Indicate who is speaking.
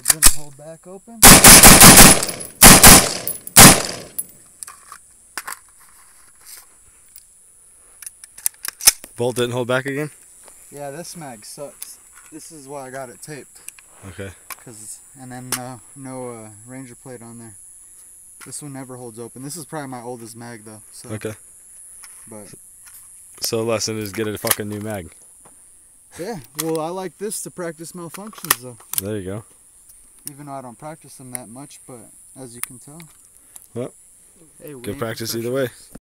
Speaker 1: didn't hold back open.
Speaker 2: Bolt didn't hold back again?
Speaker 1: Yeah, this mag sucks. This is why I got it taped.
Speaker 2: Okay.
Speaker 1: And then no Ranger plate on there. This one never holds open. This is probably my oldest mag though. So.
Speaker 2: Okay.
Speaker 1: But.
Speaker 2: So the lesson is get a fucking new mag.
Speaker 1: Yeah, well I like this to practice malfunctions though.
Speaker 2: There you go.
Speaker 1: Even though I don't practice them that much, but as you can tell.
Speaker 2: Well,
Speaker 1: hey,
Speaker 2: good practice either way.